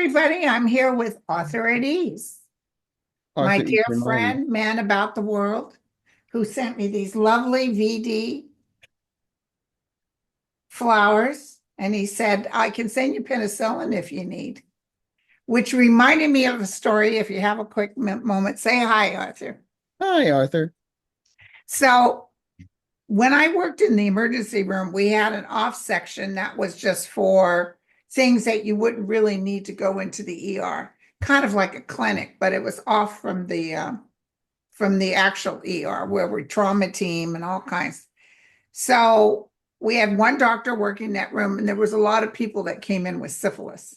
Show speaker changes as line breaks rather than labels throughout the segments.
everybody. I'm here with Author at Ease, my
Arthur
dear
Eastern Mind.
friend, man about the world, who sent me these lovely VD flowers. And he said, I can send you penicillin if you need, which reminded me of a story. If you have a quick moment, say hi, Arthur.
Hi, Arthur.
So, when I worked in the emergency room, we had an off section that was just for things that you wouldn't really need to go into the ER, kind of like a clinic, but it was off from the actual ER where we're trauma team and all kinds. So we had one doctor working that room, and there was a lot of people that came in with syphilis.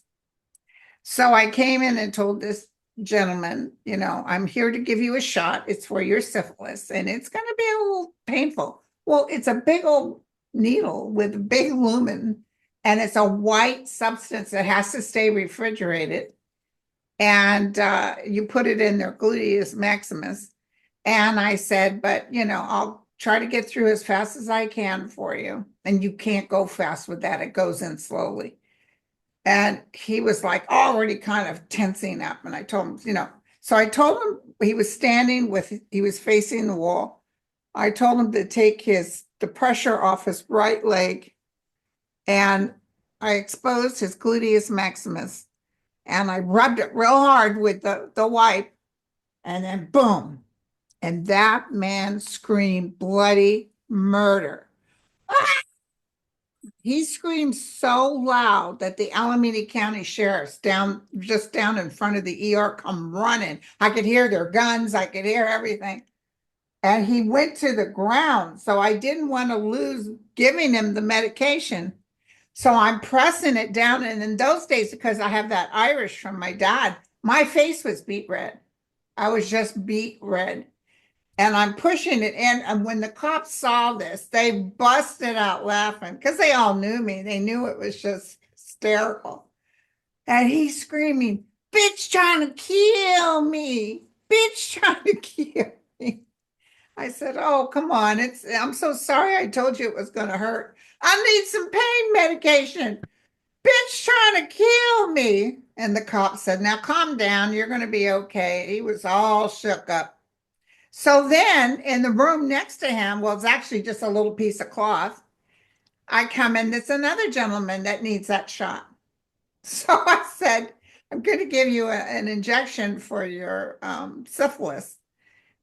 So I came in and told this gentleman, I'm here to give you a shot. It's for your syphilis, and it's going to be a little painful. Well, it's a big old needle with a big lumen, and it's a white substance that has to stay refrigerated. And you put it in their gluteus maximus. And I said, but I'll try to get through as fast as I can for you. And you can't go fast with that. It goes in slowly. And he was like already kind of tensing up. And I told him, so I told him he was facing the wall. I told him to take the pressure off his right leg. And I exposed his gluteus maximus and I rubbed it real hard with the wipe. And then boom. And that man screamed bloody murder. Ah! He screamed so loud that the Alameda County sheriffs just down in front of the ER come running. I could hear their guns, I could hear everything. And he went to the ground. So I didn't want to lose giving him the medication. So I'm pressing it down. And in those days, because I have that Irish from my dad, my face was beet red. I was just beet red. And I'm pushing it in. And when the cops saw this, they busted out laughing because they all knew me. They knew it was just hysterical. And he's screaming, bitch trying to kill me. Bitch trying to kill me. I said, oh, come on. I'm so sorry I told you it was going to hurt. I need some pain medication. Bitch trying to kill me. And the cop said, now calm down. You're going to be okay. He was all shook up. So then in the room next to him, well, it's actually just a little piece of cloth. I come in, there's another gentleman that needs that shot. So I said, I'm going to give you an injection for your syphilis.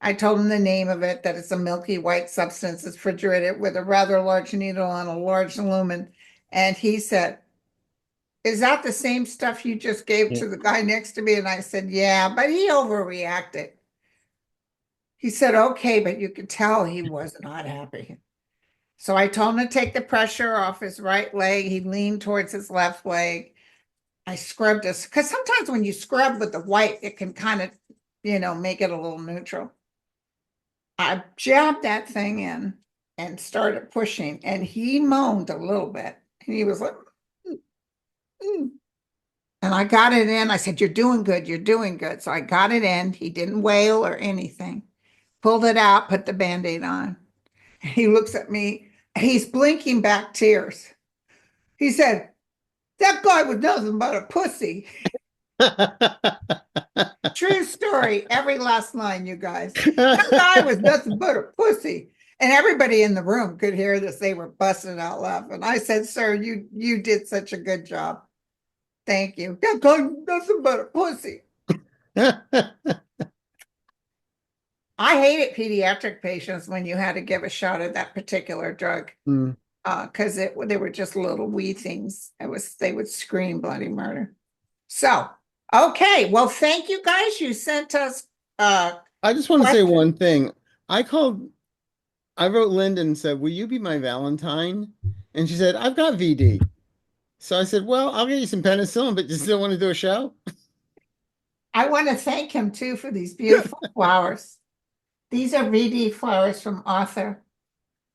I told him the name of it, that it's a milky white substance. It's refrigerated with a rather large needle and a large lumen. And he said, is that the same stuff you just gave
Yeah.
to the guy next to me? And I said, yeah, but he overreacted. He said, okay, but you could tell he was not happy. So I told him to take the pressure off his right leg. He leaned towards his left leg. I scrubbed this because sometimes when you scrub with the white, it can kind of, make it a little neutral. I jabbed that thing in and started pushing, and he moaned a little bit. And he was like, "Mm, mm." And I got it in. I said, you're doing good. You're doing good. So I got it in. He didn't wail or anything. Pulled it out, put the band-aid on. He looks at me. He's blinking back tears. He said, that guy was nothing but a pussy. True story. Every last line, you guys. That guy was nothing but a pussy. And everybody in the room could hear this. They were busting out laughing. I said, sir, you did such a good job. Thank you. That guy was nothing but a pussy. I hated pediatric patients when you had to give a shot of that particular drug.
Mm.
Because they were just little wee things. They would scream bloody murder. So, okay, well, thank you guys. You sent us
I just want to say
questions.
one thing. I called, I wrote Linda and said, will you be my Valentine? And she said, I've got VD. So I said, well, I'll get you some penicillin, but you still want to do a show?
I want to thank him too for these beautiful flowers. These are VD flowers from Arthur.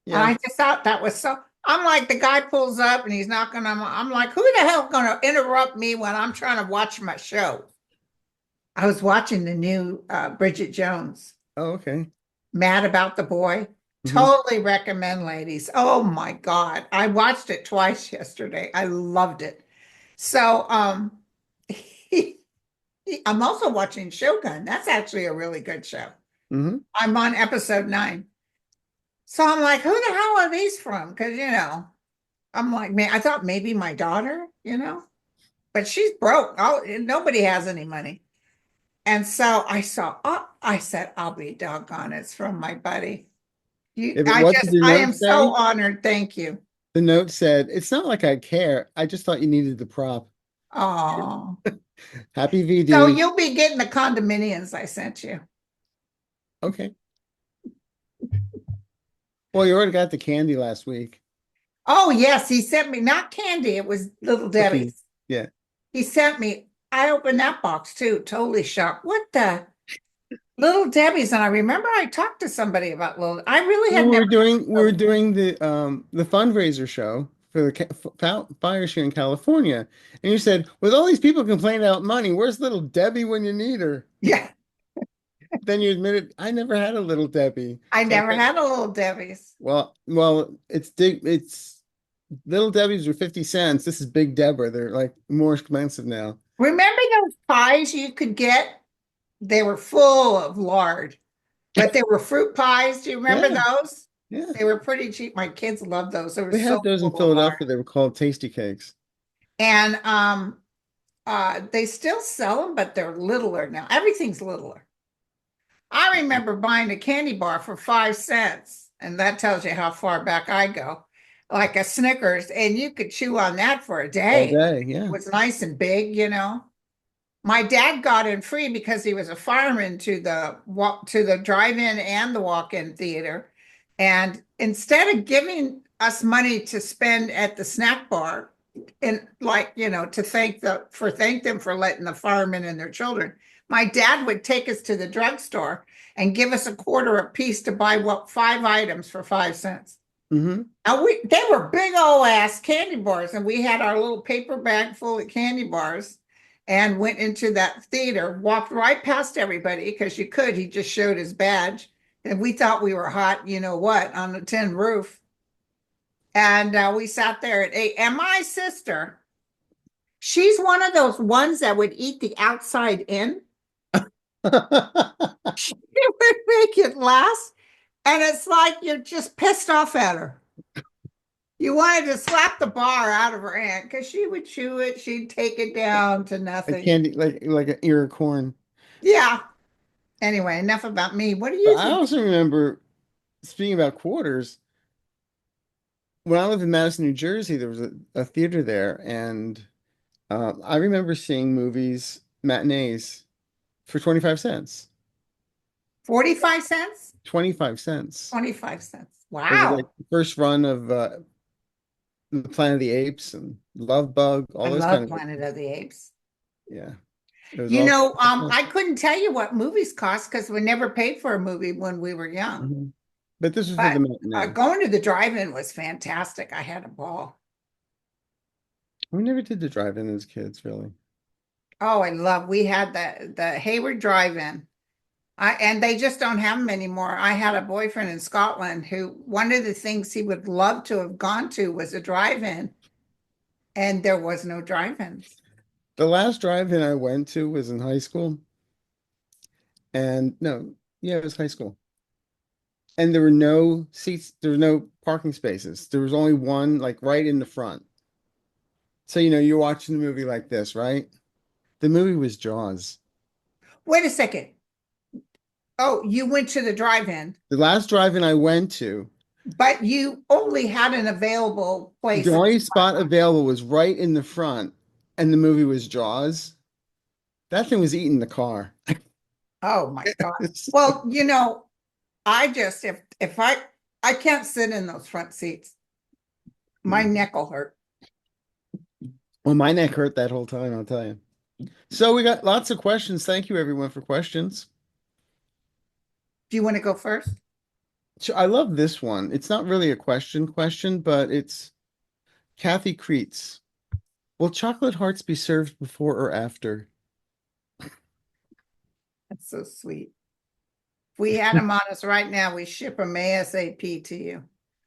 And
Yeah.
I just thought that was so. I'm like, the guy pulls up and he's knocking on I'm like, who the hell gonna interrupt me when I'm trying to watch my show? I was watching the new Bridget Jones.
Oh, okay.
Mad About the Boy.
Hmm.
Totally recommend, ladies. Oh my God. I watched it twice yesterday. I loved it. So I'm also watching Shogun. That's actually a really good show.
Hmm.
I'm on episode 9. So I'm like, who the hell are these from? Because, I'm like, man, I thought maybe my daughter, but she's broke. Oh, nobody has any money. And so I saw, oh, I said, I'll be doggone, it's from my buddy.
Yeah, but what did the
I
note
am so
say?
honored. Thank you.
The note said, "It's not like I care. I just thought you needed the prop."
Oh,
Happy
so
VD.
you'll be getting the condominiums I sent you.
Okay. Well, you already got the candy last week.
Oh, yes, he sent me not candy, it was Little
Cookies.
Debbie's.
Yeah.
He sent me, I opened that box too, totally shocked. What the Little Debbie's? And I remember I talked to somebody about I really
Well,
had never.
we were doing the fundraiser show for the fire show in California, and you said, with all these people complaining about money, where's little Debbie when you need her?
Yeah,
Then you admitted, I never had a little Debbie.
I
So I
never
said,
had a Little Debbie's.
well, it's little Debbie's are 50 cents. This is Big Deborah. They're like more expensive now.
Remember those pies you could get? They were full of lard, but they were fruit pies. Do you remember
Yeah,
those?
yeah.
They were pretty cheap. My kids loved those. They were
We
so
had those in
full of lard.
Philadelphia. They were called Tasty Cakes.
And they still sell them, but they're littler now. Everything's littler. I remember buying a candy bar for 5 cents, and that tells you how far back I go, like a Snickers, and you could chew on that for a
All
day.
day,
It
yeah.
was nice and big. My dad got in free because he was a fireman to the drive-in and the walk-in theater. And instead of giving us money to spend at the snack bar, and to thank them for letting the firemen and their children, my dad would take us to the drugstore and give us a quarter a piece to buy 5 items for 5 cents.
Hmm.
And they were big old ass candy bars, and we had our little paper bag full of candy bars and went into that theater, walked right past everybody because you could. He just showed his badge, and we thought we were hot, you know what, on the tin roof. And we sat there at 8. And my sister, she's one of those ones that would eat the outside in. She would make it last. And it's like you're just pissed off at her. You wanted to slap the bar out of her hand because she would chew it. She'd take it down to
Like
nothing.
candy, like an ear of corn.
Yeah. Anyway, enough about me. What do
But
you
I
think?
also remember, speaking about quarters, when I lived in Madison, New Jersey, there was a theater there, and I remember seeing movies, matinees, for 25 cents.
45 cents?
25 cents.
25 cents.
It was like
Wow.
the first run of the Planet of the Apes and Love Bug,
I
all those kind
love
of,
Planet of the Apes.
yeah. It was all.
I couldn't tell you what movies cost because we never paid for a movie when we were young.
Mhm. But this was for the
But
matinee.
going to the drive-in was fantastic. I had a ball.
We never did the drive-in as kids, really.
Oh, we had the Hayward Drive-In. And they just don't have them anymore. I had a boyfriend in Scotland who one of the things he would love to have gone to was a drive-in, and there was no drive-ins.
The last drive-in I went to was in high school. And no, yeah, it was high school. And there were no seats, there were no parking spaces. There was only one, like right in the front. So, you're watching the movie like this, right? The movie was Jaws.
Wait a second. Oh, you went to the drive-in,
The last drive-in I went to,
but you only had an available place.
the only spot available was right in the front, and the movie was Jaws. That thing was eating the car.
Oh my God. Well, I just if I can't sit in those front seats. My neck will hurt.
Well, my neck hurt that whole time, I'll tell you. So we got lots of questions. Thank you, everyone, for questions.
Do you want to go first?
I love this one. It's not really a question, but it's Kathy Creets. Will chocolate hearts be served before or after?
That's so sweet. If we had them on us right now, we ship them ASAP to you.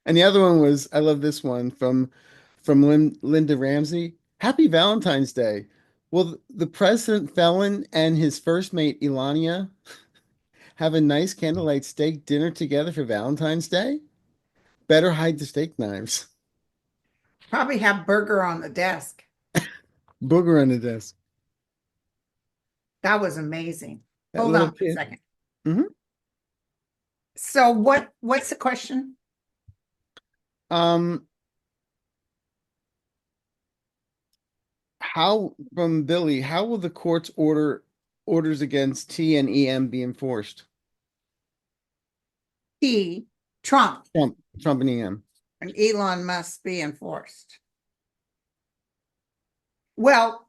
And the other one was, I love this one from Linda Ramsey. Happy Valentine's Day. Will the president felon and his first mate Elania have a nice candlelight steak dinner together for Valentine's Day? Better hide the steak knives.
Probably have burger on the desk.
Booger on the desk.
That was amazing.
That
Hold
little
on for a
kid.
second.
Hmm.
So what's the question?
Um, how from Billy, how will the court's orders against T and EM be enforced?
He, Trump,
Trump and EM.
and Elon must be enforced. Well,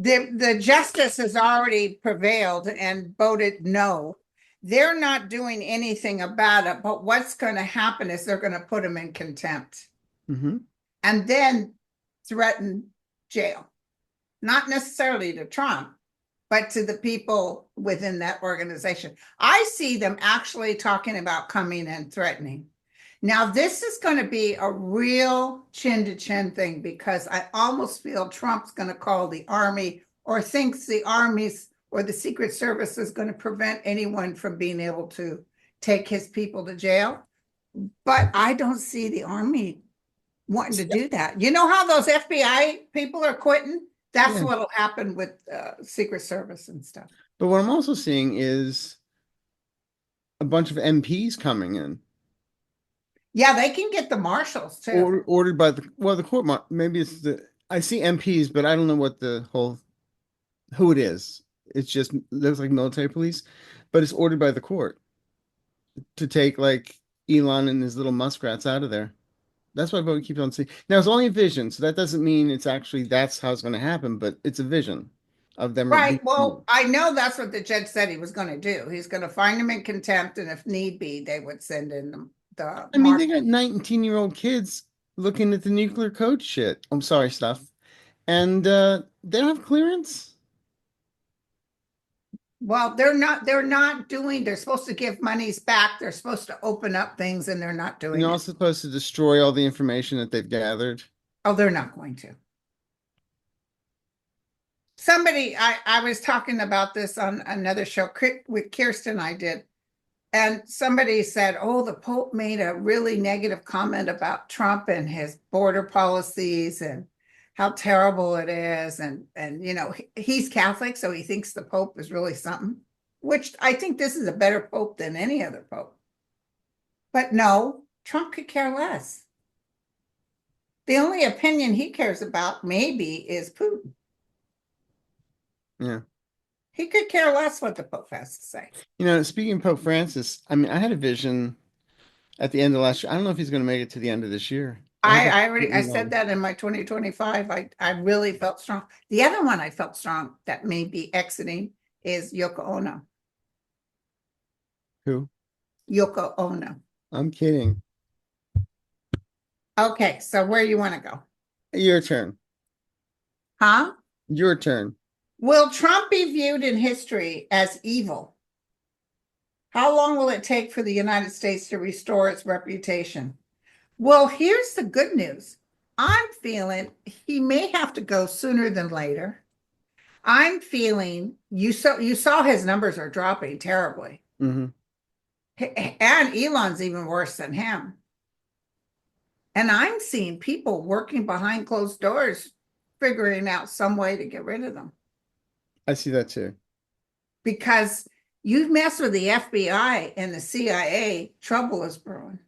the justice has already prevailed and voted no. They're not doing anything about it, but what's going to happen is they're going to put him in contempt
Hmm.
and then threaten jail. Not necessarily to Trump, but to the people within that organization. I see them actually talking about coming and threatening. Now, this is going to be a real chin to chin thing because I almost feel Trump's going to call the army or thinks the armies or the Secret Service is going to prevent anyone from being able to take his people to jail. But I don't see the army wanting to do that. You know how those FBI people are quitting? That's
Yeah.
what'll happen with Secret Service and stuff.
But what I'm also seeing is a bunch of MPs coming in,
Yeah, they can get the marshals too.
ordered by the court. Maybe it's I see MPs, but I don't know what the whole who it is. It's just looks like military police, but it's ordered by the court to take like Elon and his little muskrats out of there. That's what I keep on seeing. Now it's only a vision, so that doesn't mean it's actually that's how it's going to happen, but it's a vision of them
Right.
being.
Well, I know that's what the judge said he was going to do. He's going to find them in contempt, and if need be, they would send in the
I mean, they
marshal.
got 19-year-old kids looking at the nuclear code shit. I'm sorry, stuff. And they don't have clearance.
Well, they're supposed to give monies back. They're supposed to open up things, and they're not
And they're
doing it.
also supposed to destroy all the information that they've gathered.
Oh, they're not going to. Somebody, I was talking about this on another show with Kirsten, I did. And somebody said, oh, the Pope made a really negative comment about Trump and his border policies and how terrible it is. And he's Catholic, so he thinks the Pope is really something, which I think this is a better Pope than any other Pope. But no, Trump could care less. The only opinion he cares about maybe is Putin.
Yeah.
He could care less what the Pope has to say.
Speaking of Pope Francis, I mean, I had a vision at the end of last year. I don't know if he's going to make it to the end of this year.
I said that in my 2025. I really felt strong. The other one I felt strong that may be exiting is Yoko Ono.
Who?
Yoko Ono.
I'm kidding.
Okay, so where you want to go?
Your turn.
Huh?
Your turn.
Will Trump be viewed in history as evil? How long will it take for the United States to restore its reputation? Well, here's the good news. I'm feeling he may have to go sooner than later. I'm feeling you saw his numbers are dropping terribly.
Hmm.
And Elon's even worse than him. And I'm seeing people working behind closed doors, figuring out some way to get rid of them.
I see that too.
Because you mess with the FBI and the CIA, trouble is brewing.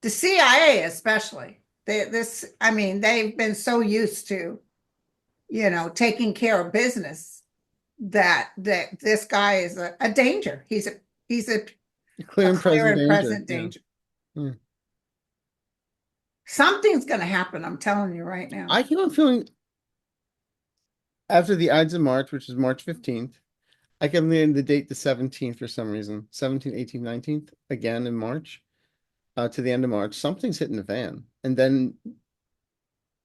The CIA especially. They've been so used to, taking care of business that this guy is a danger. He's a
Clear and
clear
present
and
danger.
present
Yeah.
danger.
Yeah.
Something's going to happen. I'm telling you right now.
I keep on feeling after the Ides of March, which is March 15th, I kept getting the date the 17th for some reason. 17th, 18th, 19th, again in March, to the end of March. Something's hitting the fan. And then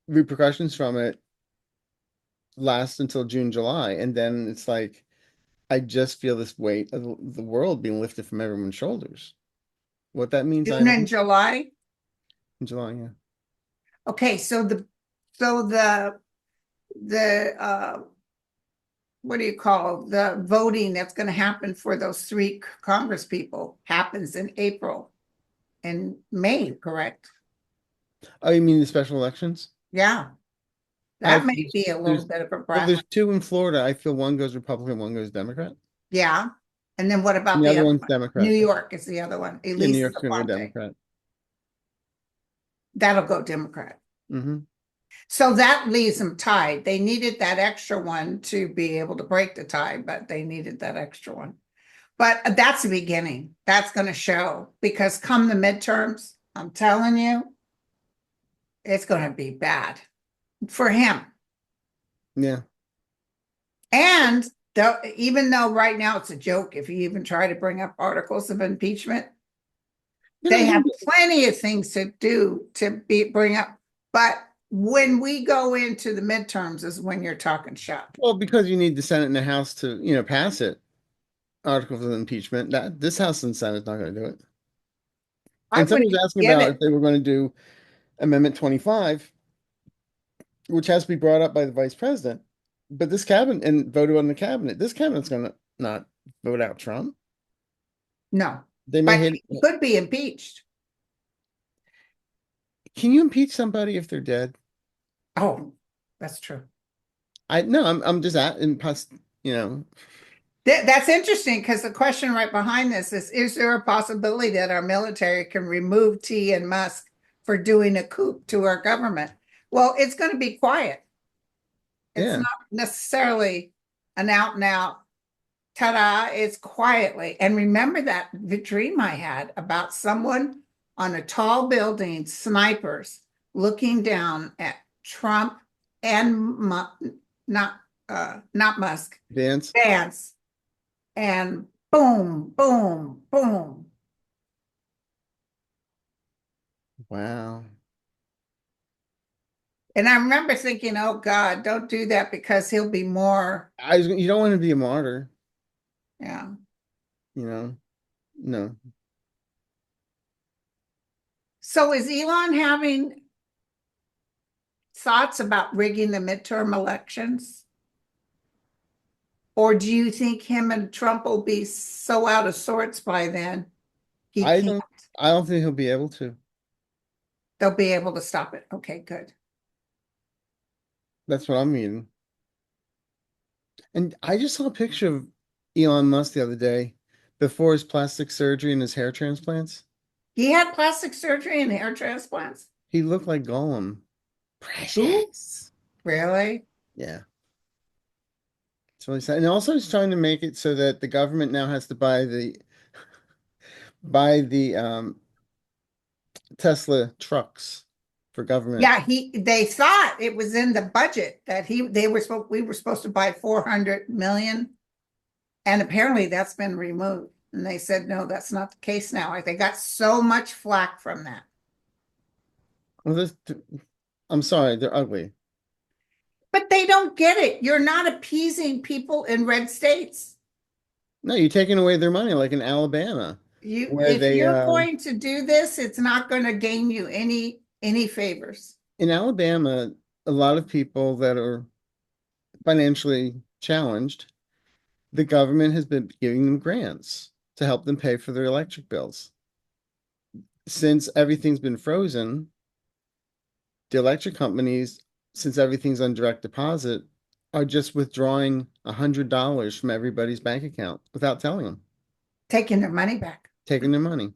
repercussions from it last until June, July. And then it's like I just feel this weight of the world being lifted from everyone's shoulders. What that means, I
June
don't
and
know.
July.
In July, yeah.
Okay, so the what do you call, the voting that's gonna happen for those three Congress people happens in April and May, correct?
Oh, you mean the special elections?
Yeah,
I
that may be a little bit of a
well,
breath.
there's two in Florida. I feel one goes Republican, one goes Democrat.
Yeah. And then what
And
about
the
the
other
other
one's
one? New
Democrat.
York is the other one.
Yeah, New
Elise
York's gonna go
Aponte.
Democrat.
That'll go Democrat.
Hmm.
So that leaves them tied. They needed that extra one to be able to break the tie, but they needed that extra one. But that's the beginning. That's going to show because come the midterms, I'm telling you, it's going to be bad for him.
Yeah.
And even though right now it's a joke, if you even try to bring up articles of impeachment,
You
they have
know,
plenty of things to do to bring up. But when we go into the midterms is when you're talking shop.
well, because you need the Senate and the House to, pass it. Articles of impeachment. That this House and Senate's not going to do it.
I
And somebody
wouldn't
was asking
get
about if
it.
they were going to do Amendment 25, which has to be brought up by the Vice President. But this cabinet and voted on the cabinet. This cabinet's going to not vote out Trump.
No,
They may
but
hit.
he could be impeached.
Can you impeach somebody if they're dead?
Oh, that's true.
I no. I'm just at in you know.
That's interesting because the question right behind this is there a possibility that our military can remove T and Musk for doing a coup to our government? Well, it's going to be quiet. It's
Yeah.
not necessarily an out and out ta-da, it's quietly. And remember that the dream I had about someone on a tall building, snipers looking down at Trump and not not Musk,
Vance.
Vance, and boom, boom, boom.
Wow.
And I remember thinking, oh God, don't do that because he'll be more,
You don't want to be a martyr.
yeah.
You know. No.
So is Elon having thoughts about rigging the midterm elections? Or do you think him and Trump will be so out of sorts by then he
I
can't?
don't. I don't think he'll be able to.
They'll be able to stop it. Okay, good.
That's what I'm meaning. And I just saw a picture of Elon Musk the other day before his plastic surgery and his hair transplants.
He had plastic surgery and hair transplants.
He looked like Gollum.
Who?
Precious.
Really?
Yeah. That's what he said. And also he's trying to make it so that the government now has to buy the Tesla trucks for government.
Yeah, they thought it was in the budget that we were supposed to buy 400 million. And apparently that's been removed. And they said, no, that's not the case now. They got so much flack from that.
Well, I'm sorry, they're ugly.
But they don't get it. You're not appeasing people in red states.
No, you're taking away their money, like in Alabama, where
If
they
you're going to do this, it's not going to gain you any favors.
in Alabama, a lot of people that are financially challenged, the government has been giving them grants to help them pay for their electric bills. Since everything's been frozen, the electric companies, since everything's on direct deposit, are just withdrawing $100 from everybody's bank account without telling them,
Taking their money back.
taking their money.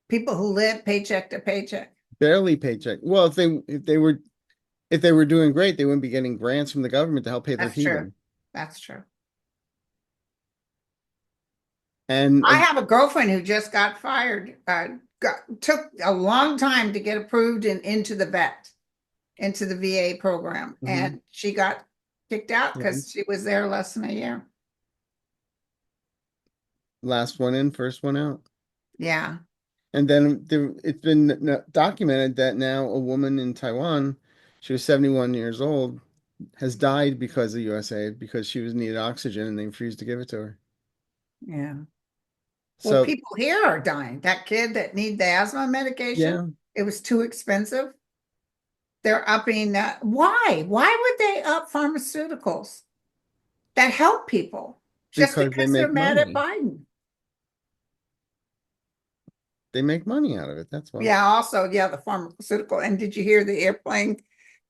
People who live paycheck to paycheck.
Barely paycheck. Well, if they were doing great, they wouldn't be getting grants from the government to help pay their
That's true.
heating.
That's true.
And
I have a girlfriend who just got fired. Took a long time to get approved and into the VA program, and she got kicked out because she was there less than a year.
Last one in, first one out.
Yeah.
And then it's been documented that now a woman in Taiwan, she was 71 years old, has died because of USAID because she was needed oxygen and they refused to give it to her.
Yeah. Well,
So
people here are dying. That kid that need the asthma medication,
yeah,
it was too expensive. they're upping, why? Why would they up pharmaceuticals that help people? Just
because they
because they're
make
mad at
money.
Biden.
They make money out of it. That's why.
Yeah, also, yeah, the pharmaceutical. And did you hear the airplane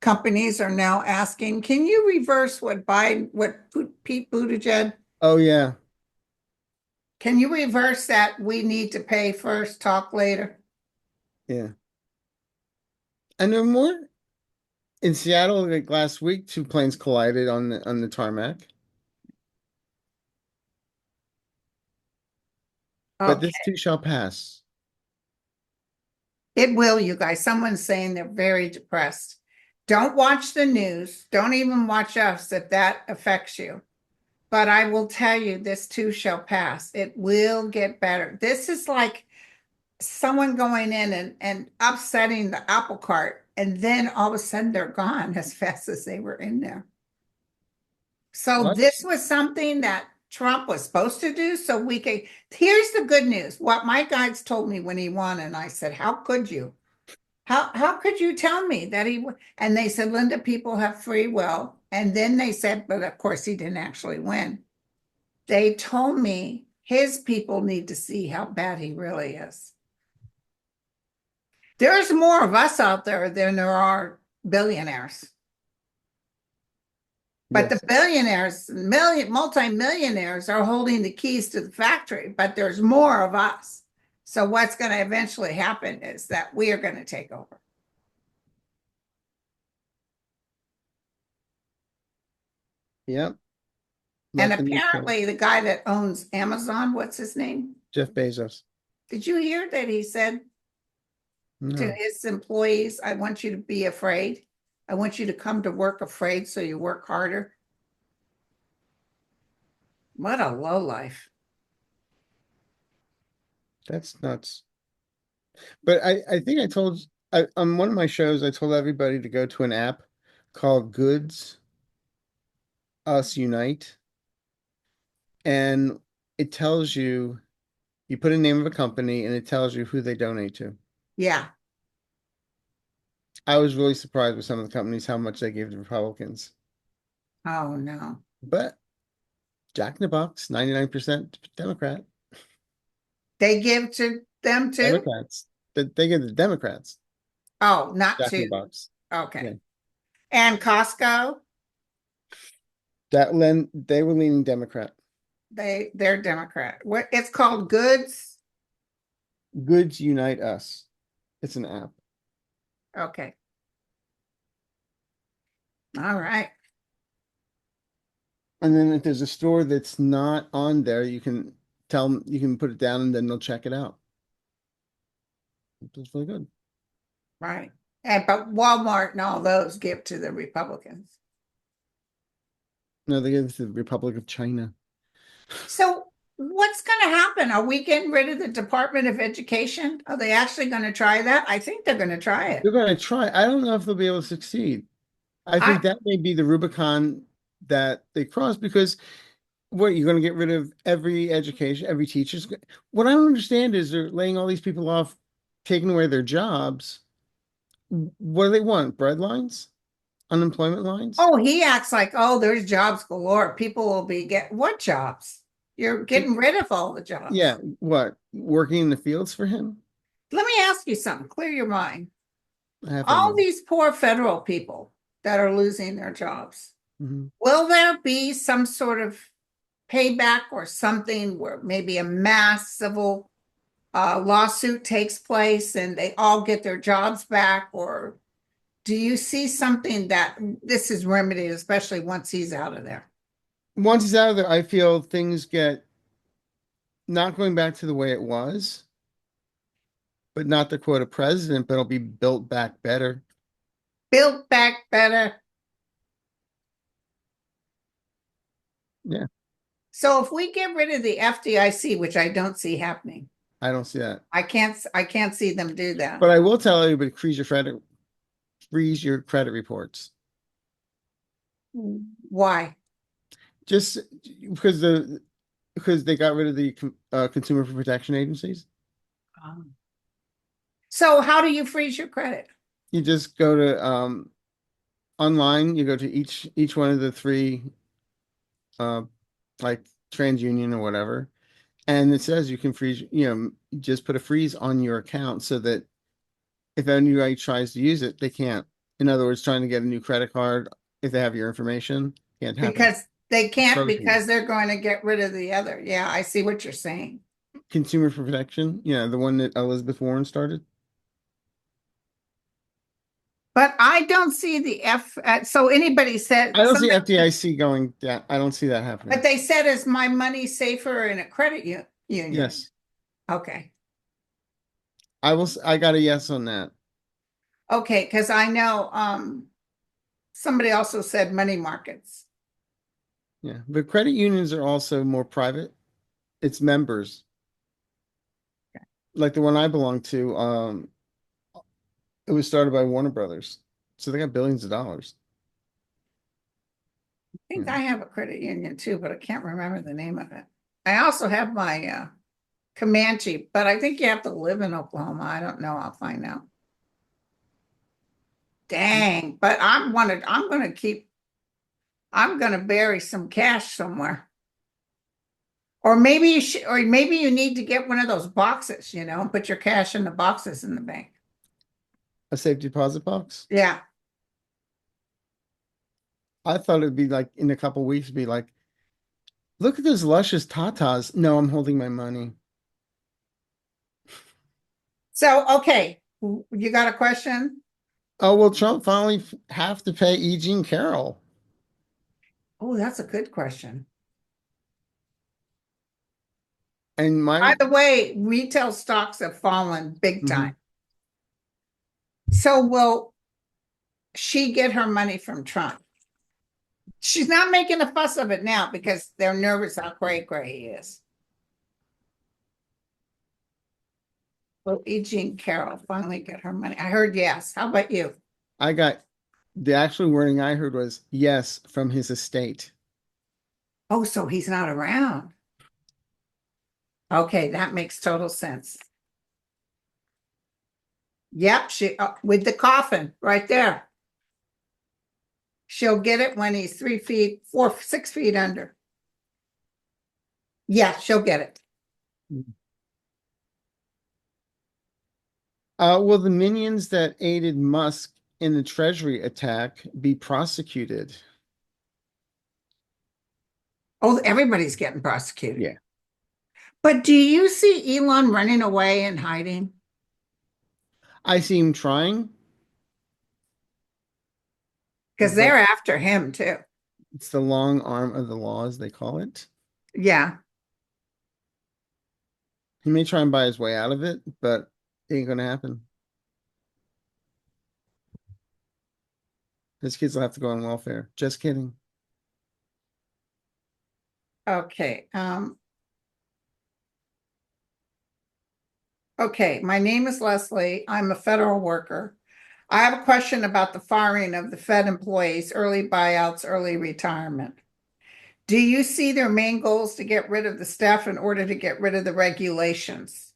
companies are now asking, can you reverse what Pete Buttigieg,
Oh yeah.
can you reverse that? We need to pay first, talk later.
Yeah. And there are more in Seattle, like last week, two planes collided on the tarmac. But
Okay.
this too shall pass.
It will, you guys. Someone's saying they're very depressed. Don't watch the news. Don't even watch us if that affects you. But I will tell you, this too shall pass. It will get better. This is like someone going in and upsetting the apple cart, and then all of a sudden they're gone as fast as they were in there. So
What?
this was something that Trump was supposed to do. So we could, here's the good news. What my guides told me when he won, and I said, how could you? How could you tell me that he and they said, Linda, people have free will. And then they said, but of course he didn't actually win. They told me his people need to see how bad he really is. There's more of us out there than there are billionaires. But the
Yes.
billionaires, multimillionaires are holding the keys to the factory, but there's more of us. So what's going to eventually happen is that we are going to take over.
Yep.
And
Nothing to say.
apparently the guy that owns Amazon, what's his name?
Jeff Bezos.
Did you hear that he said to
No.
his employees, I want you to be afraid. I want you to come to work afraid so you work harder. What a low life.
That's nuts. But I think I told on one of my shows, I told everybody to go to an app called Goods Us Unite. And it tells you, you put a name of a company and it tells you who they donate to.
Yeah.
I was really surprised with some of the companies, how much they gave to Republicans.
Oh no.
But Jack in the Box, 99% Democrat.
They give to them too?
Democrats. They give the Democrats
Oh, not
Jack in
to.
the Box.
Okay.
Yeah.
And Costco,
They were leaning Democrat.
they're Democrat. What it's called Goods.
Goods Unite Us. It's an app.
Okay. All right.
And then if there's a store that's not on there, you can tell them, you can put it down and then they'll check it out. It's really good.
Right. And but Walmart and all those give to the Republicans.
No, they give it to the Republic of China.
So what's going to happen? Are we getting rid of the Department of Education? Are they actually going to try that? I think they're going to try it.
They're going to try. I don't know if they'll be able to succeed. I
I
think that may be the Rubicon that they cross because what, you're going to get rid of every education, every teacher's. What I don't understand is they're laying all these people off, taking away their jobs. What do they want? Bread lines? Unemployment lines?
oh, he acts like, oh, there's jobs galore. People will be get what jobs? You're getting rid of all the jobs.
Yeah, what? Working in the fields for him?
Let me ask you something. Clear your mind.
Half of
All
them.
these poor federal people that are losing their jobs,
Mhm.
will there be some sort of payback or something where maybe a mass civil lawsuit takes place and they all get their jobs back? Or do you see something that this is remedied, especially once he's out of there?
Once he's out of there, I feel things get not going back to the way it was, but not to quote a president, but it'll be built back better.
Build back better.
Yeah,
So if we get rid of the FDIC, which I don't see happening,
I don't see that.
I can't see them do that.
But I will tell everybody, freeze your credit reports.
Why?
Just because they got rid of the consumer protection agencies.
So how do you freeze your credit?
You just go to online, you go to each one of the three uh like TransUnion or whatever, and it says you can freeze, just put a freeze on your account so that if anybody tries to use it, they can't. In other words, trying to get a new credit card, if they have your information, can't happen.
Because they
It's
can't,
frozen.
because they're going to get rid of the other. Yeah, I see what you're saying.
Consumer protection, the one that Elizabeth Warren started.
But I don't see the so anybody
I
said
don't see
somebody,
FDIC going down. I don't see that
but
happening.
they said, is my money safer in a credit union?
Yes,
Okay.
I got a yes on that.
Okay, because I know somebody also said money markets.
Yeah, but credit unions are also more private. It's members, like the one I belong to. It was started by Warner Brothers, so they got billions of dollars.
I think
Yeah,
I have a credit union too, but I can't remember the name of it. I also have my Comanche, but I think you have to live in Oklahoma. I don't know. I'll find out. Dang, but I'm gonna bury some cash somewhere. Or maybe you should, or maybe you need to get one of those boxes, and put your cash in the boxes in the bank.
a safe deposit box.
Yeah.
I thought it'd be like in a couple weeks, be like, look at those luscious tatas. No, I'm holding my money.
So, okay, you got a question?
Oh, will Trump finally have to pay E. Jean Carroll?
Oh, that's a good question.
And
By
my
the way, retail stocks have fallen big
Mhm.
time. So will she get her money from Trump? She's not making a fuss of it now because they're nervous how cray he is. Will E. Jean Carroll finally get her money? I heard yes. How about you?
I got the actual wording I heard was yes from his estate.
Oh, so he's not around. Okay, that makes total sense. Yep, she with the coffin right there. She'll get it when he's 3 feet, 6 feet under. Yeah, she'll get it.
Will the minions that aided Musk in the Treasury attack be prosecuted?
Oh, everybody's getting prosecuted.
Yeah,
But do you see Elon running away and hiding?
I see him trying,
Because
but
they're after him too.
it's the long arm of the law, as they call it.
Yeah.
He may try and buy his way out of it, but it ain't gonna happen. His kids will have to go on welfare. Just kidding.
Okay. Okay. My name is Leslie. I'm a federal worker. I have a question about the firing of the Fed employees, early buyouts, early retirement. Do you see their main goals to get rid of the staff in order to get rid of the regulations?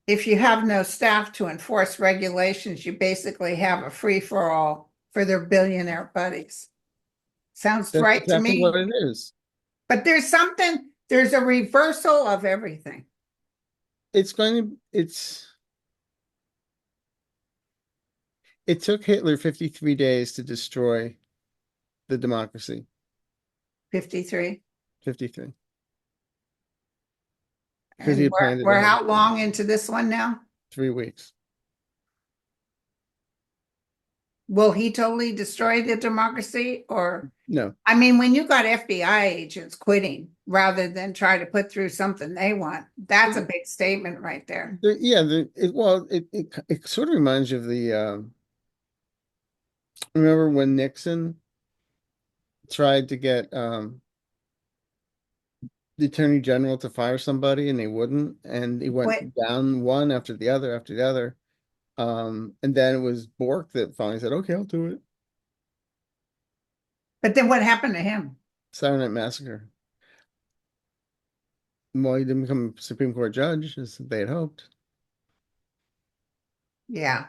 If you have no staff to enforce regulations, you basically have a free-for-all for their billionaire buddies. Sounds
That's
right to
exactly what
me.
it is.
But there's a reversal of everything.
It took Hitler 53 days to destroy the democracy.
53.
53. Because he
And
had planned it
we're
ahead.
how long into this one now?
3 weeks.
Will he totally destroy the democracy? Or,
No.
I mean, when you got FBI agents quitting rather than try to put through something they want, that's a big statement right there.
Yeah, it sort of reminds you of the remember when Nixon tried to get the attorney general to fire somebody and they wouldn't, and he
What,
went down one after the other. And then it was Bork that finally said, okay, I'll do it.
but then what happened to him?
Saturday Night Massacre. Well, he didn't become a Supreme Court judge as they had hoped.
Yeah.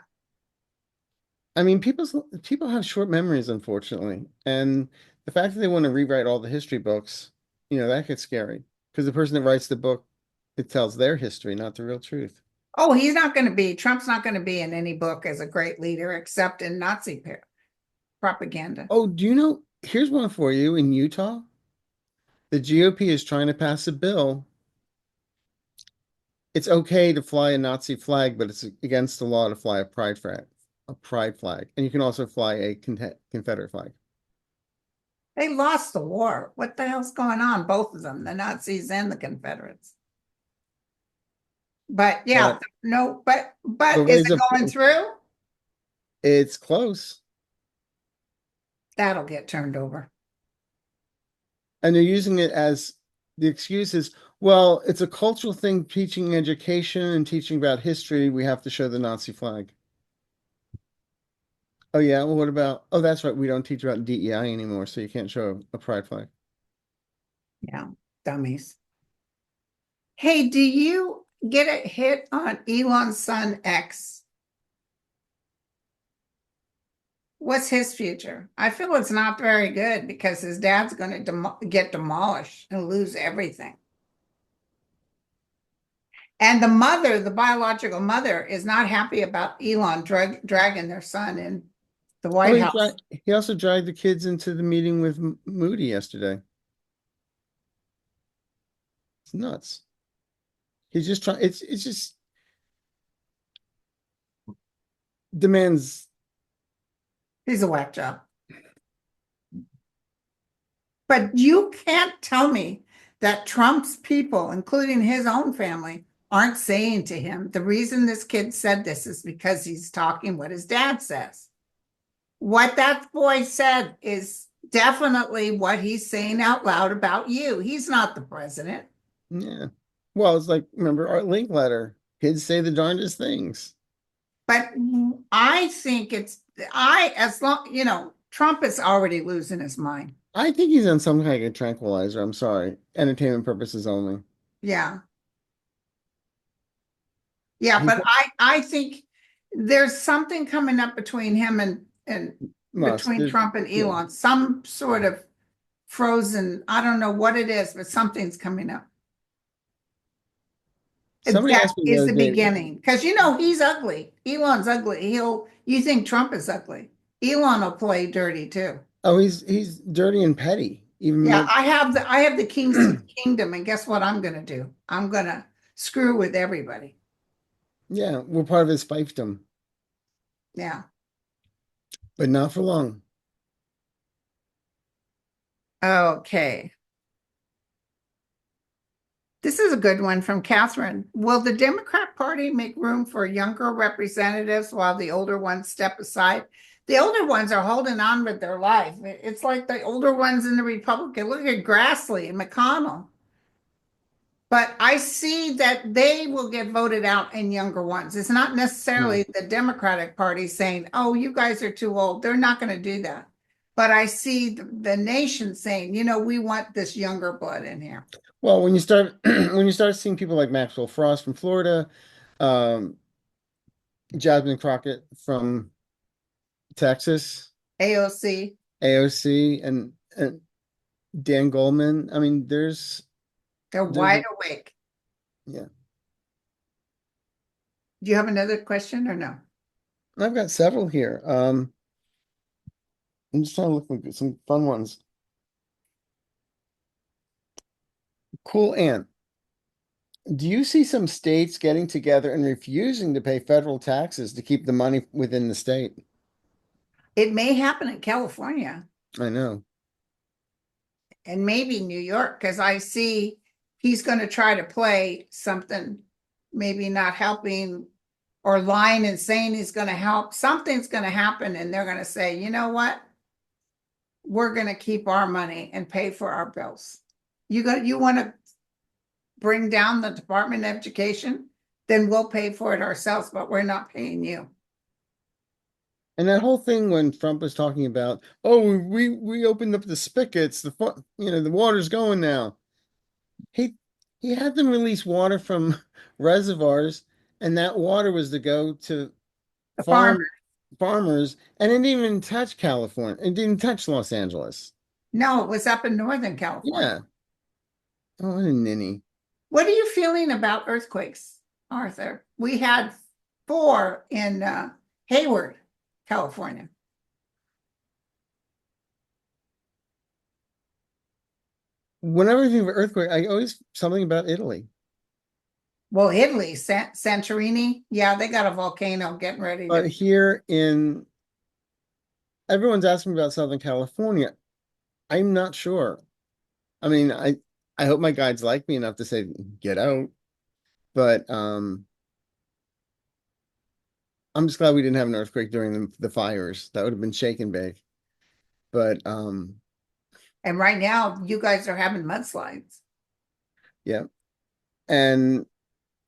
I mean, people have short memories, unfortunately, and the fact that they want to rewrite all the history books, that gets scary because the person that writes the book, it tells their history, not the real truth.
Oh, Trump's not going to be in any book as a great leader except in Nazi propaganda.
Oh, do you know? Here's one for you in Utah. The GOP is trying to pass a bill. It's okay to fly a Nazi flag, but it's against the law to fly a pride flag, and you can also fly a Confederate flag.
They lost the war. What the hell's going on? Both of them, the Nazis and the Confederates. But yeah,
But
no,
the
but is
ways
it
of
going through?
it's close,
That'll get turned over.
and they're using it as the excuse is, well, it's a cultural thing, teaching education and teaching about history. We have to show the Nazi flag. Oh yeah, well, what about? Oh, that's right. We don't teach about DEI anymore, so you can't show a pride flag.
Yeah, dummies. Hey, do you get a hit on Elon's son X? What's his future? I feel it's not very good because his dad's going to get demolished and lose everything. And the mother, the biological mother, is not happy about Elon dragging their son in the
Oh,
White House.
he also dragged the kids into the meeting with Moody yesterday. It's nuts. He's just trying. It's just demands.
He's a whack job. But you can't tell me that Trump's people, including his own family, aren't saying to him, the reason this kid said this is because he's talking what his dad says. What that boy said is definitely what he's saying out loud about you. He's not the president.
Yeah. Well, it's like remember our link letter. Kids say the darndest things.
But I think as long, Trump is already losing his mind.
I think he's on some kind of tranquilizer. I'm sorry. Entertainment purposes only.
Yeah. Yeah,
He's
but I think there's something coming up between him and
Musk.
between Trump and
Yeah.
Elon, some sort of frozen, I don't know what it is, but something's coming up.
Somebody
That
asked me the
is
other
the
day.
beginning. Because he's ugly. Elon's ugly. You think Trump is ugly. Elon will play dirty too.
Oh, he's dirty and petty. Even
Yeah,
more.
I have the keys to the kingdom, and guess what I'm gonna do? I'm gonna screw with everybody.
Yeah, we're part of his fiefdom,
Yeah.
but not for long.
Okay. This is a good one from Catherine. Will the Democrat Party make room for younger representatives while the older ones step aside? The older ones are holding on with their life. It's like the older ones in the Republican. Look at Grassley and McConnell. But I see that they will get voted out in younger ones. It's not
No.
necessarily the Democratic Party saying, oh, you guys are too old. They're not going to do that. But I see the nation saying, we want this younger blood in here.
Well, when you start when you start seeing people like Maxwell Frost from Florida, um, Jasmine Crockett from Texas,
AOC.
AOC, and Dan Goldman. I mean,
They're
there's
wide awake.
yeah.
Do you have another question or no?
I've got several here. I'm just trying to look for some fun ones. Cool Ant. Do you see some states getting together and refusing to pay federal taxes to keep the money within the state?
It may happen in California
I know.
and maybe New York, because I see he's going to try to play something, maybe not helping or lying and saying he's going to help. Something's going to happen, and they're going to say, you know what? We're going to keep our money and pay for our bills. You want to bring down the Department of Education? Then we'll pay for it ourselves, but we're not paying you.
And that whole thing when Trump was talking about, oh, we opened up the spigots, the water's going now. He he had them release water from reservoirs, and that water was to go to
The
farm
farmer.
farmers, and it didn't even touch California. It didn't touch Los Angeles.
No, it was up in Northern California.
Yeah. Oh, what a ninny.
What are you feeling about earthquakes, Arthur? We had four in Hayward, California.
Whenever I think of earthquake, I always something about Italy.
Well, Italy, Santorini, yeah, they got a volcano getting ready
But
to.
here in everyone's asking me about Southern California. I'm not sure. I mean, I hope my guides like me enough to say get out, but I'm just glad we didn't have an earthquake during the fires. That would have been shake and bake. But
And right now, you guys are having mudslides.
yeah. And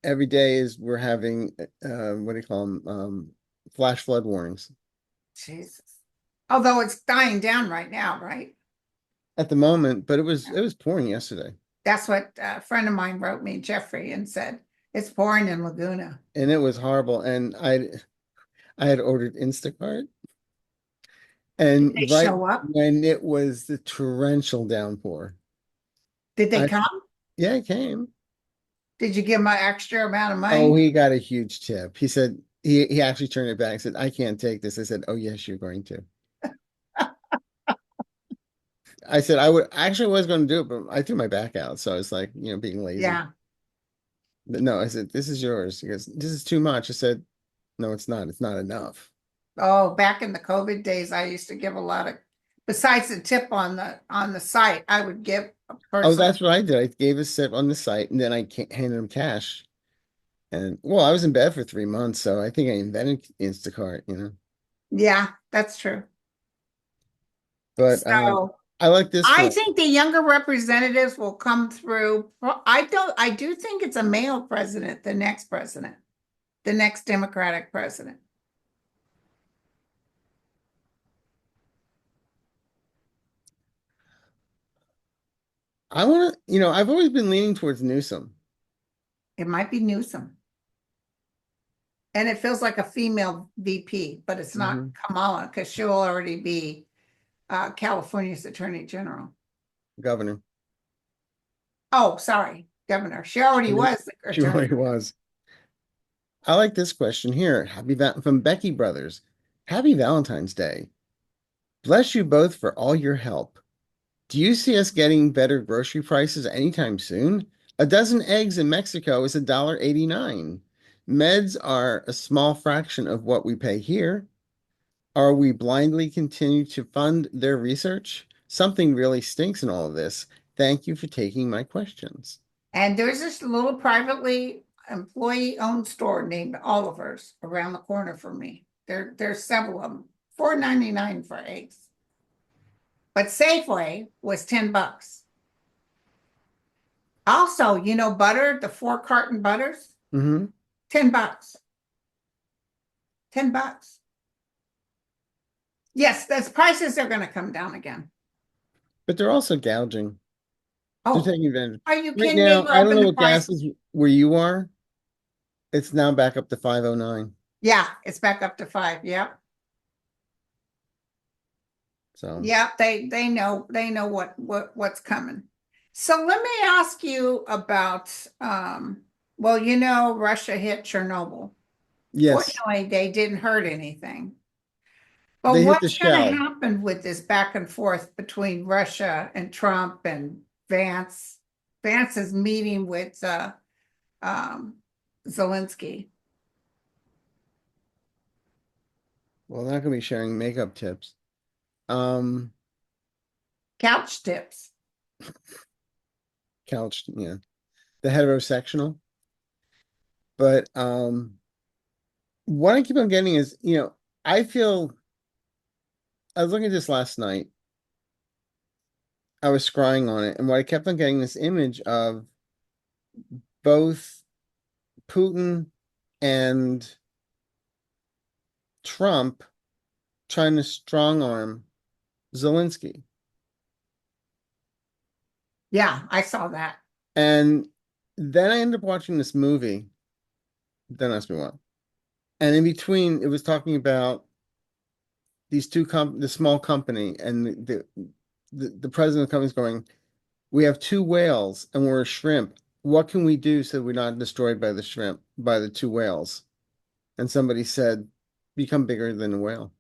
every day is we're having what do you call them? Flash flood warnings.
Jesus. Although it's dying down right now, right?
At the moment, but it was pouring yesterday.
That's what a friend of mine wrote me, Jeffrey, and said it's pouring in Laguna.
And it was horrible. And I had ordered Instacart.
Did
And
they
right
show up?
when it was the torrential downpour,
Did they
I
come?
yeah, it came.
Did you give them an extra amount of
Oh,
money?
he got a huge tip. He said he actually turned it back and said, I can't take this. I said, oh yes, you're going to. I said I would actually was going to do it, but I threw my back out. So I was like, being lazy.
Yeah.
But no, I said, this is yours. He goes, this is too much. I said, no, it's not. It's not enough.
Oh, back in the COVID days, I used to give a lot of, besides the tip on the site, I would give a
Oh,
person.
that's what I did. I gave a sip on the site and then handed him cash. And well, I was in bed for 3 months, so I think I invented Instacart.
Yeah, that's true.
But
So
I like this
I
one.
think the younger representatives will come through. I do think it's a male president, the next Democratic president.
I want to, I've always been leaning towards Newsom.
It might be Newsom. And it feels like a female VP, but it's not
Mhm.
Kamala because she'll already be California's Attorney General.
Governor.
Oh, sorry, Governor. She already
She
was the
she
Attorney.
really was. I like this question here. From Becky Brothers. Happy Valentine's Day. Bless you both for all your help. Do you see us getting better grocery prices anytime soon? A dozen eggs in Mexico is $1.89. Meds are a small fraction of what we pay here. Are we blindly continue to fund their research? Something really stinks in all of this. Thank you for taking my questions.
And there's this little privately employee-owned store named Oliver's around the corner from me. There's several of them. $4.99 for eggs. But Safeway was $10. Also, butter, the 4 carton butters,
Hmm.
$10. $10. Yes, those prices are going to come down again.
But they're also gouging. They're
Oh,
taking advantage.
are you
Right
kidding me?
now,
We're
I
up
don't
in
know
the
what gas
price.
is where you are. It's now back up to 509.
Yeah, it's back up to 5. Yep.
So
Yep, they know what's coming. So let me ask you about well, Russia hit Chernobyl.
yes,
Fortunately, they didn't hurt anything. But
they hit the
what's going to
shell.
happen with this back and forth between Russia and Trump and Vance? Vance is meeting with um, Zelensky.
Well, they're not gonna be sharing makeup tips. Um,
Couch tips.
Couch, yeah. The heterosectional. But what I keep on getting is, I feel I was looking at this last night. I was scrying on it, and what I kept on getting this image of both Putin and Trump trying to strong arm Zelensky.
Yeah, I saw that.
And then I ended up watching this movie. Don't ask me what. And in between, it was talking about these the small company and the president of the company is going, we have two whales and we're a shrimp. What can we do so we're not destroyed by the shrimp, by the two whales? And somebody said, become bigger than a whale.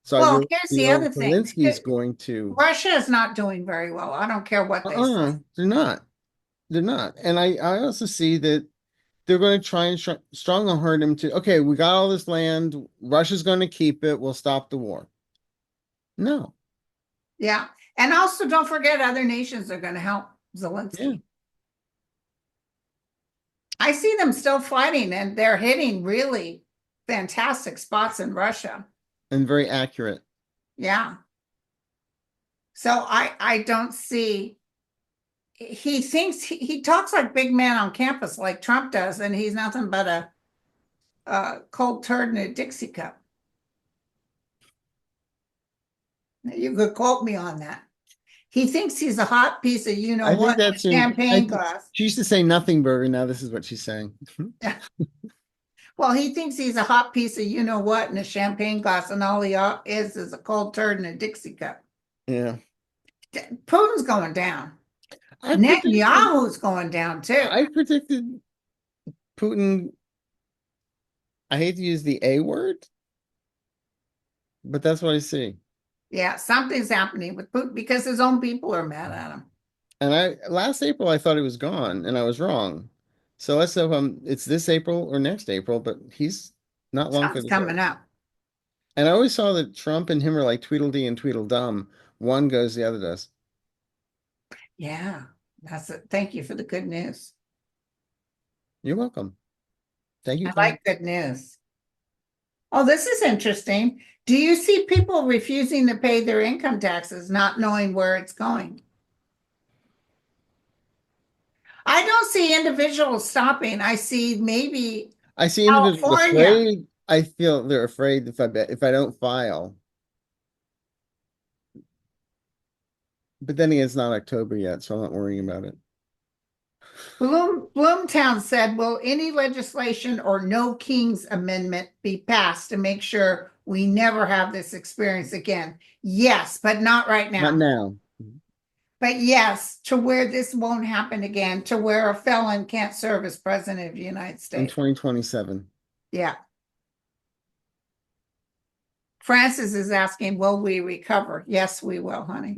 So I
Well,
really
here's the
feel
other thing.
Zelensky's going to,
Russia is not doing very well. I don't care what they say.
they're not. They're not. And I also see that they're going to try and strong arm him to, okay, we got all this land. Russia's going to keep it. We'll stop the war. No.
Yeah. And also don't forget other nations are going to help
Yeah.
Zelensky. I see them still fighting and they're hitting really fantastic spots in Russia.
And very accurate.
Yeah. So I don't see, he thinks he talks like big man on campus like Trump does, and he's nothing but a cold turd in a Dixie cup. You could quote me on that. He thinks he's a hot piece of you know
I think
what
that's
champagne glass.
she used to say nothing burger. Now this is what she's saying.
Well, he thinks he's a hot piece of you know what in a champagne glass, and all he is a cold turd in a Dixie cup.
Yeah.
Putin's going down.
I
Netanyahu's going down too.
I predicted Putin. I hate to use the A word, but that's what I see.
Yeah, something's happening with Putin because his own people are mad at him.
And last April I thought he was gone, and I was wrong. So let's hope it's this April or next April, but he's not long for
Something's
the
coming up.
And I always saw that Trump and him are like Tweedledee and Tweedledum. One goes, the other does.
Yeah, that's it. Thank you for the good news.
You're welcome. Thank you.
I like good news. Oh, this is interesting. Do you see people refusing to pay their income taxes, not knowing where it's going? I don't see individuals stopping. I see maybe
I see individuals
California.
afraid. I feel they're afraid if I don't file. But then again, it's not October yet, so I'm not worrying about it.
Bloomtown said, will any legislation or no King's Amendment be passed to make sure we never have this experience again? Yes, but not right now.
Not now.
But yes, to where this won't happen again, to where a felon can't serve as president of the United
In
States.
2027.
Yeah. Francis is asking, will we recover? Yes, we will, honey.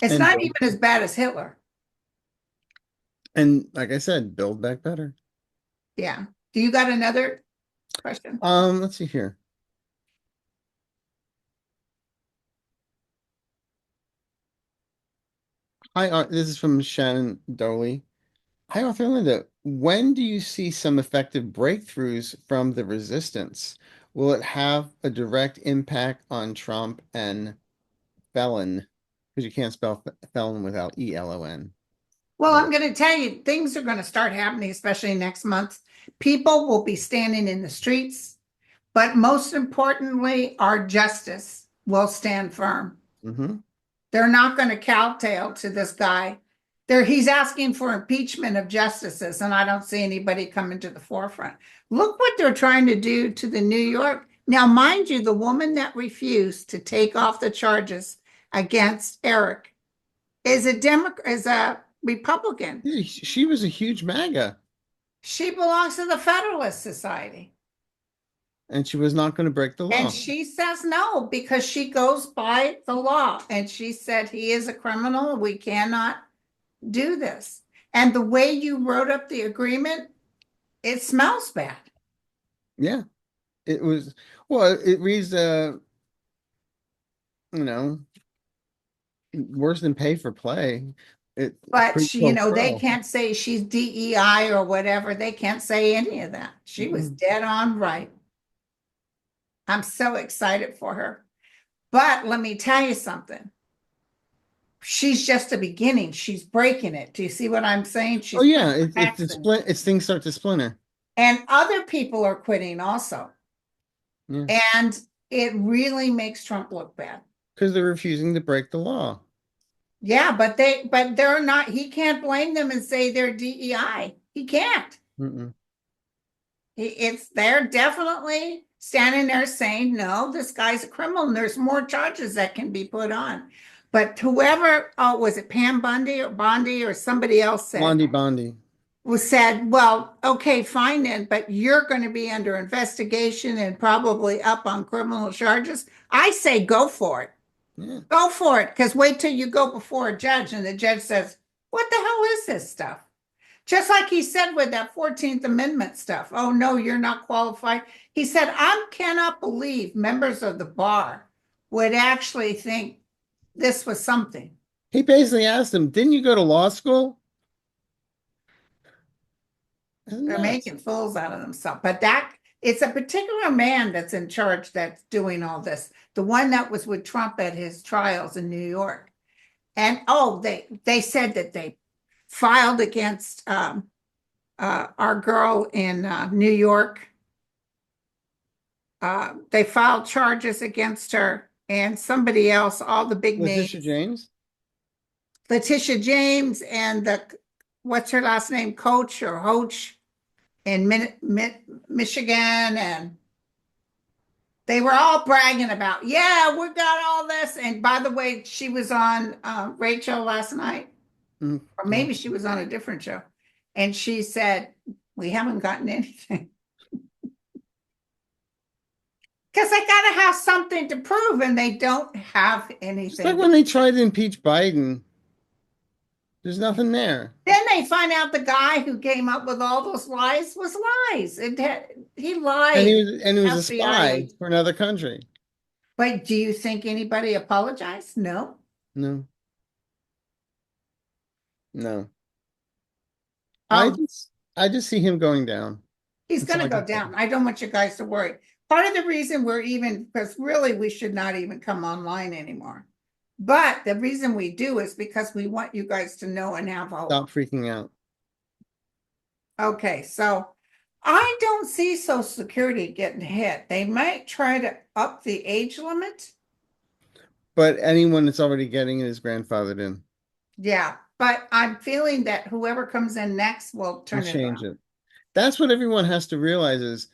It's
And
not even as bad as Hitler.
And like I said, build back better.
Yeah. Do you got another question?
Let's see here. Hi, this is from Shannon Doley. Hi, Arthur Linda. When do you see some effective breakthroughs from the resistance? Will it have a direct impact on Trump and felon? Because you can't spell felon without ELON.
Well, I'm going to tell you, things are going to start happening, especially next month. People will be standing in the streets, but most importantly, our justice will stand firm. They're not going to kowtow to this guy. He's asking for impeachment of justices, and I don't see anybody coming to the forefront. Look what they're trying to do to the New York. Now, mind you, the woman that refused to take off the charges against Eric is a Republican.
Yeah, she was a huge MAGA.
She belongs to the Federalist Society.
And she was not going to break the law.
And she says no, because she goes by the law. And she said, he is a criminal. We cannot do this. And the way you wrote up the agreement, it smells bad.
Yeah. It was, well, it reads, worse than pay for play.
But they can't say she's DEI or whatever. They can't say any of that. She was dead on right. I'm so excited for her. But let me tell you something. She's just a beginning. She's breaking it. Do you see what I'm saying?
It's things start to splinter.
And other people are quitting also.
Yeah.
And it really makes Trump look bad.
Because they're refusing to break the law.
Yeah, but they're not, he can't blame them and say they're DEI. He can't. They're definitely standing there saying, no, this guy's a criminal and there's more charges that can be put on. But whoever, oh, was it Pam Bundy or Bondi or somebody else said,
Bondi.
was said, well, okay, fine then, but you're going to be under investigation and probably up on criminal charges. I say go for it.
Yeah.
Go for it. Because wait till you go before a judge and the judge says, what the hell is this stuff? Just like he said with that 14th Amendment stuff. Oh, no, you're not qualified. He said, I cannot believe members of the bar would actually think this was something.
He basically asked him, didn't you go to law school? That's
They're
nuts.
making fools out of themselves. But that it's a particular man that's in charge that's doing all this. The one that was with Trump at his trials in New York. And oh, they said that they filed against our girl in New York. They filed charges against her and somebody else, all the big names.
Letitia James?
Letitia James and the what's her last name, Coach or Hoach in Michigan, and they were all bragging about, yeah, we got all this. And by the way, she was on Rachel last night, or maybe she was on a different show, and she said, we haven't gotten anything. Because they got to have something to prove, and they don't have
It's
anything.
like when they tried to impeach Biden. There's nothing there.
Then they find out the guy who came up with all those lies was lies. He lied.
And he was a
FBI.
spy for another country.
But do you think anybody apologized? No.
No. No.
Oh,
I just see him going down.
he's
That's
going to
all I
go
can
down.
say.
I don't want you guys to worry. Part of the reason we're even, because really we should not even come online anymore. But the reason we do is because we want you guys to know and have hope.
Stop freaking out.
Okay, so I don't see Social Security getting hit. They might try to up the age limit.
But anyone that's already getting it is grandfathered in.
Yeah, but I'm feeling that whoever comes in next will turn
We'll
it
change
around.
it. That's what everyone has to realize is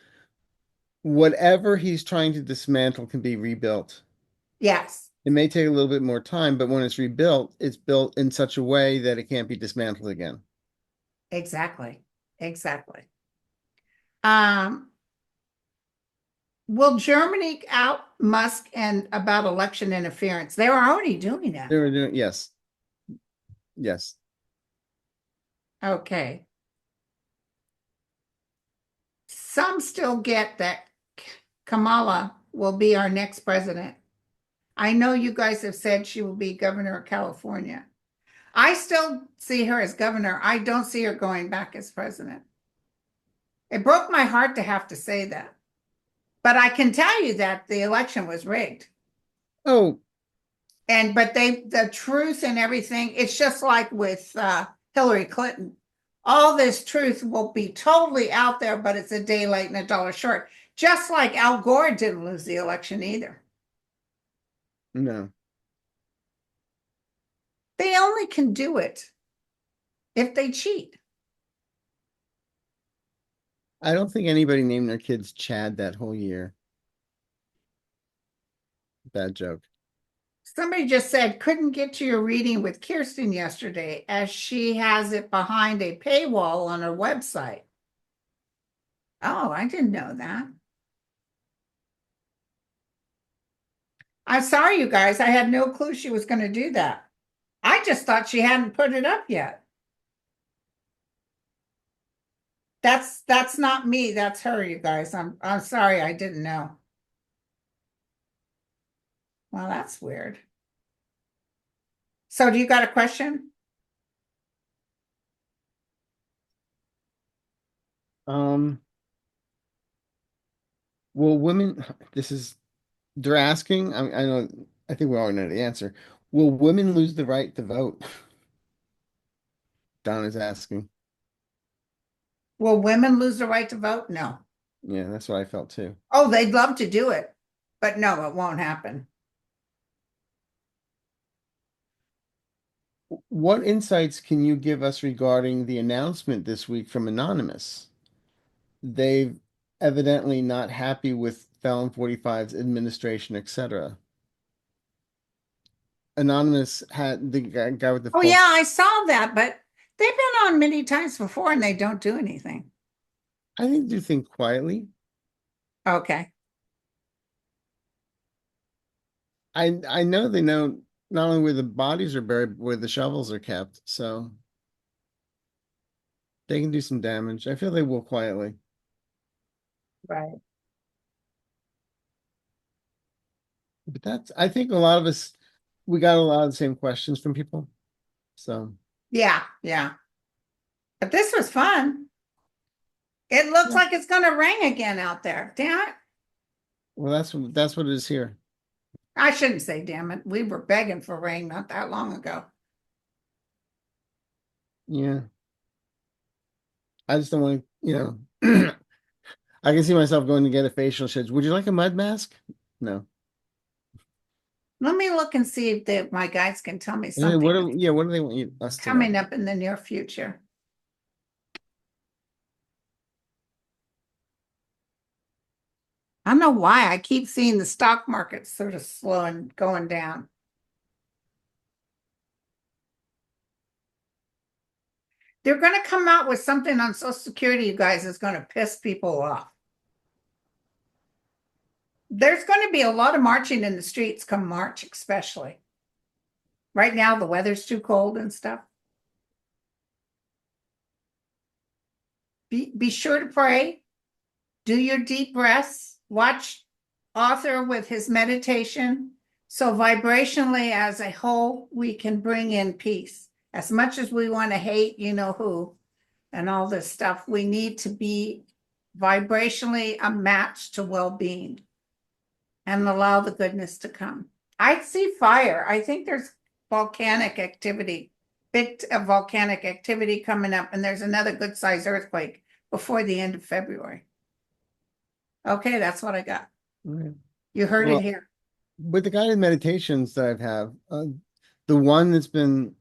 whatever he's trying to dismantle can be rebuilt.
Yes,
It may take a little bit more time, but when it's rebuilt, it's built in such a way that it can't be dismantled again.
exactly. Exactly. Um, will Germany out Musk and about election interference? They were already doing that.
They were doing, yes. Yes.
Okay. Some still get that Kamala will be our next president. I know you guys have said she will be governor of California. I still see her as governor. I don't see her going back as president. It broke my heart to have to say that. But I can tell you that the election was rigged.
Oh,
But the truth and everything, it's just like with Hillary Clinton. All this truth will be totally out there, but it's a day late and a dollar short. Just like Al Gore didn't lose the election either.
no.
They only can do it if they cheat.
I don't think anybody named their kids Chad that whole year. Bad joke.
Somebody just said, couldn't get to your reading with Kirsten yesterday as she has it behind a paywall on her website. Oh, I didn't know that. I'm sorry, you guys. I had no clue she was going to do that. I just thought she hadn't put it up yet. That's not me. That's her, you guys. I'm sorry. I didn't know. Well, that's weird. So do you got a question?
Will women, they're asking, I know, I think we all know the answer. Will women lose the right to vote? Don is asking.
Will women lose the right to vote? No.
Yeah, that's what I felt too.
Oh, they'd love to do it, but no, it won't happen.
What insights can you give us regarding the announcement this week from Anonymous? They've evidently not happy with felon 45's administration, etc. Anonymous had the guy with the
Oh,
full.
yeah, I saw that, but they've been on many times before and they don't do anything.
I think do think quietly.
Okay.
I know they know not only where the bodies are buried, but where the shovels are kept, so they can do some damage. I feel they will quietly.
Right.
But that's, I think a lot of us, we got a lot of the same questions from people. So,
Yeah, yeah. But this was fun. It looks
yeah.
like it's gonna rain again out there. Damn it.
Well, that's what it is here.
I shouldn't say damn it. We were begging for rain not that long ago.
Yeah. I just don't want to, I can see myself going to get a facial shit. Would you like a mud mask? No.
Let me look and see if my guys can tell me
What
something
do, yeah, what do they want us to
coming
know?
up in the near future. I don't know why I keep seeing the stock market sort of slowing, going down. They're going to come out with something on Social Security, you guys, is going to piss people off. There's going to be a lot of marching in the streets come March, especially. Right now, the weather's too cold and stuff. Be sure to pray. Do your deep breaths. Watch Author with his meditation. So vibrationally as a whole, we can bring in peace. As much as we want to hate, you know who, and all this stuff, we need to be vibrationally a match to well-being and allow the goodness to come. I see fire. I think there's volcanic activity, big volcanic activity coming up, and there's another good sized earthquake before the end of February. Okay, that's what I got.
Right.
You heard
Well,
it here.
with the guided meditations that I've had, the one that's been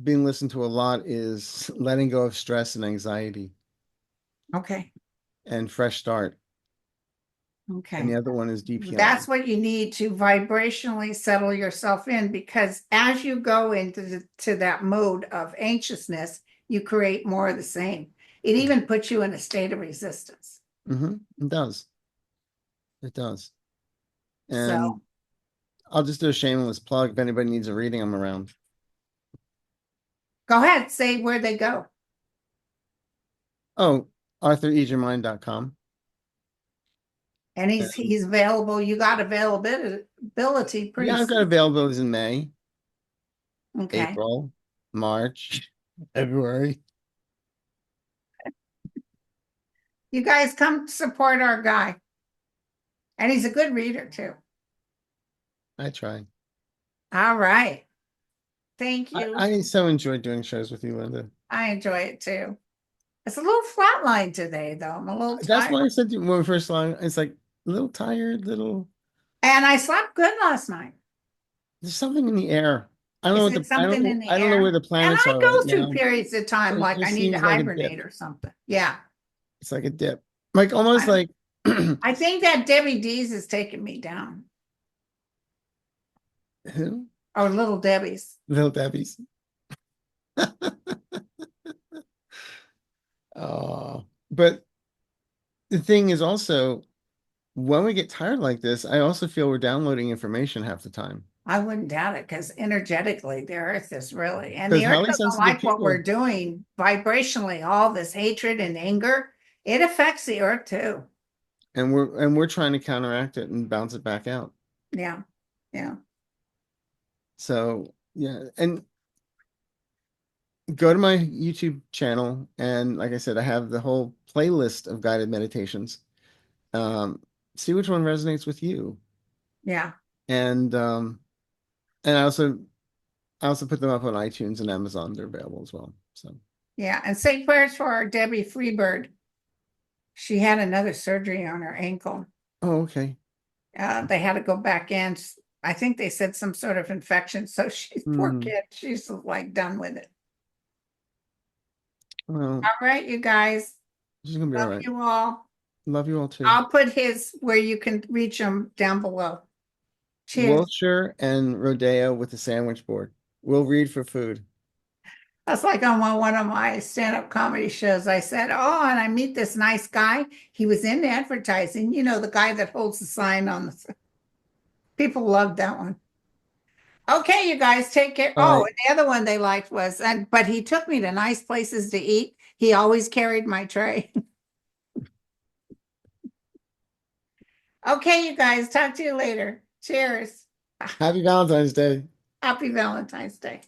being listened to a lot is letting go of stress and anxiety
Okay.
and fresh start. And
Okay.
the other one is deep healing.
That's what you need to vibrationally settle yourself in, because as you go into to that mode of anxiousness, you create more of the same. It even puts you in a state of resistance.
It does. It does. And
So
I'll just do a shameless plug. If anybody needs a reading, I'm around.
go ahead, say where they go.
Oh, ArthurEaseYourMind.com.
And he's available. You got availability pretty
Yeah, I've got
soon.
availabilities in May,
Okay.
April, March, February.
You guys come support our guy. And he's a good reader too.
I try.
All right. Thank you.
I so enjoyed doing shows with you, Linda.
I enjoy it too. It's a little flatline today, though. I'm a little
That's
tired.
why I said to you when we first saw it, it's like a little tired, little.
And I slept good last night.
There's something in the air. I don't know
Is
what
it something in the
I don't know
air?
where the
And
planets
I
are right
go through
now.
periods of time
But it
like I
just
need to
seems like a
hibernate
dip.
or something. Yeah.
It's like a dip. Like almost like
I think that Debbie D's is taking me down.
who?
Or Little Debbie's.
Little Debbie's. But the thing is also when we get tired like this, I also feel we're downloading information half the time.
I wouldn't doubt it, because energetically the earth is really, and
Because
the earth
highly
doesn't
sensitive
like what we're
people,
doing vibrationally, all this hatred and anger. It affects the earth too.
and we're trying to counteract it and bounce it back out.
Yeah. Yeah.
So yeah, and go to my YouTube channel, and like I said, I have the whole playlist of guided meditations. See which one resonates with you,
Yeah.
and I also put them up on iTunes and Amazon. They're available as well. So
Yeah. And say prayers for our Debbie Freebird. She had another surgery on her ankle.
oh, okay.
They had to go back in. I think they said some sort of infection. So she's poor kid. She's like done with it.
Well,
All right, you guys.
she's gonna be all
Love
right.
you all.
Love you all too.
I'll put his where you can reach him down below. Cheers.
Wilshire and Rodeo with the sandwich board. We'll read for food.
That's like on one of my stand-up comedy shows. I said, "Oh, and I meet this nice guy. He was in advertising, you know, the guy that holds the sign on the." People loved that one. Okay, you guys take care.
All
Oh,
right.
and the other one they liked was, and but he took me to nice places to eat. He always carried my tray. Okay, you guys, talk to you later. Cheers.
Happy Valentine's Day.
Happy Valentine's Day.